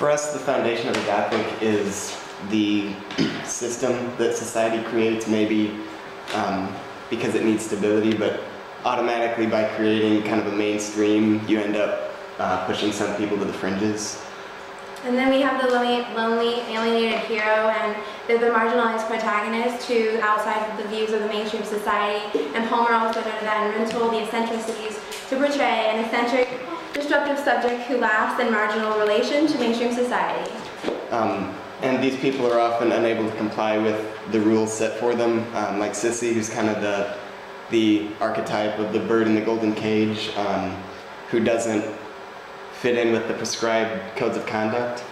For us, the foundation of the Gothic is the system that society creates, maybe because it needs stability, but automatically by creating kind of a mainstream, you end up pushing some people to the fringes. And then we have the lonely, alienated hero, and they're the marginalized protagonist who outside of the views of the mainstream society, and Palmer also noted that in Rental, the eccentricities to portray an eccentric, disruptive subject who laughs in marginal relation to mainstream society. And these people are often unable to comply with the rules set for them, like Sissy, who's kind of the archetype of the bird in the golden cage, who doesn't fit in with the prescribed codes of conduct.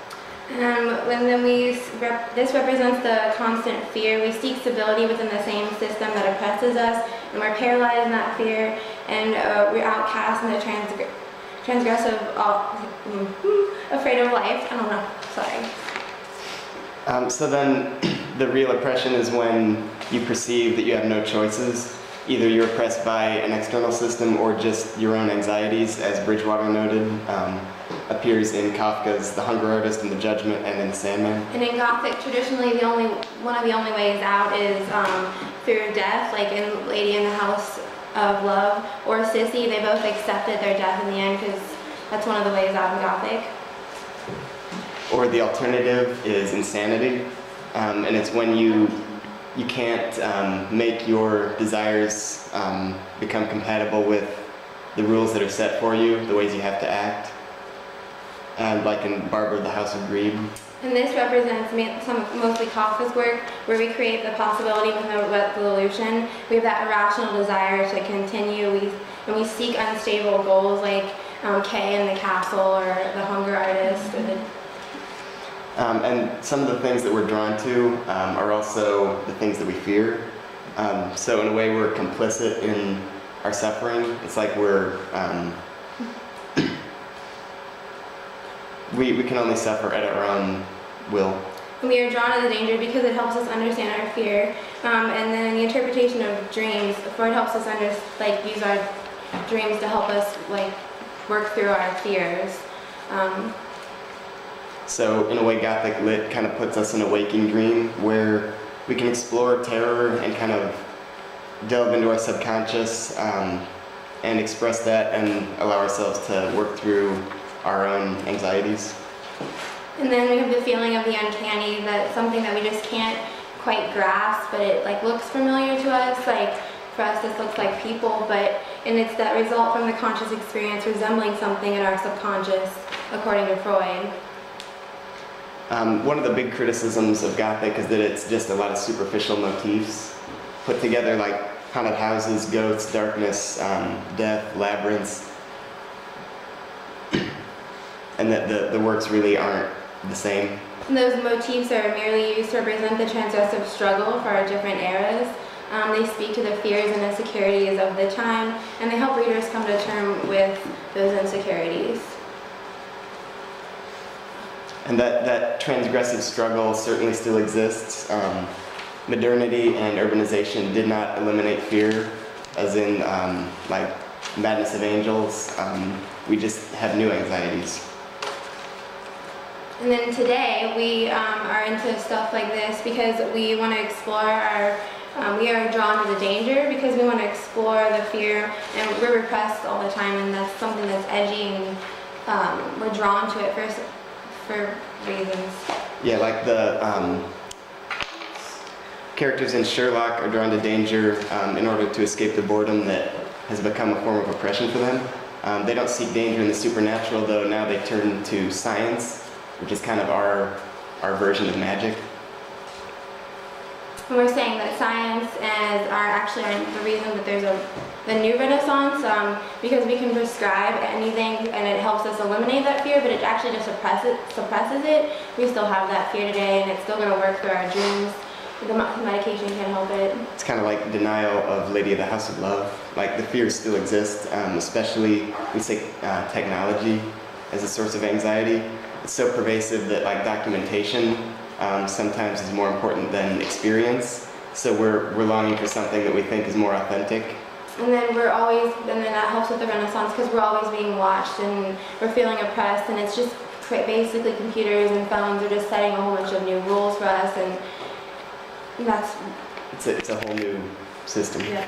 This represents the constant fear. We seek stability within the same system that oppresses us, and we're paralyzed in that fear, and we're outcast in the transgressive, afraid of life. I don't know, sorry. So then the real oppression is when you perceive that you have no choices. Either you're oppressed by an external system or just your own anxieties, as Bridgewater noted, appears in Kafka's The Hunger Artist and The Judgment and in The Sandman. And in Gothic, traditionally one of the only ways out is through death, like in Lady in the House of Love or Sissy. They both accepted their death in the end because that's one of the ways out in Gothic. Or the alternative is insanity, and it's when you can't make your desires become compatible with the rules that are set for you, the ways you have to act, like in Barbara, the House of Greed. And this represents mostly Kafka's work, where we create the possibility with no resolution. We have that irrational desire to continue, and we seek unstable goals like Kay in the Castle or The Hunger Artist. And some of the things that we're drawn to are also the things that we fear. So in a way, we're complicit in our suffering. It's like we can only suffer at our own will. And we are drawn to the danger because it helps us understand our fear. And then the interpretation of dreams, Freud helps us use our dreams to help us work through our fears. So in a way, Gothic lit kind of puts us in a waking dream where we can explore terror and kind of delve into our subconscious and express that and allow ourselves to work through our own anxieties. And then we have the feeling of the uncanny, that something that we just can't quite grasp, but it looks familiar to us. For us, this looks like people, and it's that result from the conscious experience resembling something in our subconscious, according to Freud. One of the big criticisms of Gothic is that it's just a lot of superficial motifs put together, like haunted houses, ghosts, darkness, death, labyrinths, and that the works really aren't the same. And those motifs are merely used to represent the transgressive struggle for our different eras. They speak to the fears and insecurities of the time, and they help readers come to terms with those insecurities. And that transgressive struggle certainly still exists. Modernity and urbanization did not eliminate fear, as in Madness of Angels. We just have new anxieties. And then today we are into stuff like this because we want to explore we are drawn to the danger because we want to explore the fear, and we're repressed all the time, and that's something that's edgy, and we're drawn to it for reasons. Yeah, like the characters in Sherlock are drawn to danger in order to escape the boredom that has become a form of oppression for them. They don't seek danger in the supernatural, though. Now they turn to science, which is kind of our version of magic. And we're saying that science are actually the reason that there's the new Renaissance, because we can prescribe anything and it helps us eliminate that fear, but it actually just suppresses it. We still have that fear today, and it's still going to work through our dreams. The medication can't help it. It's kind of like denial of Lady of the House of Love. Like, the fears still exist, especially we say technology as a source of anxiety. It's so pervasive that documentation sometimes is more important than experience. So we're longing for something that we think is more authentic. And then that helps with the Renaissance because we're always being watched and we're feeling oppressed, and it's just basically computers and phones are just setting a whole bunch of new rules for us, and that's It's a whole new system. yeah.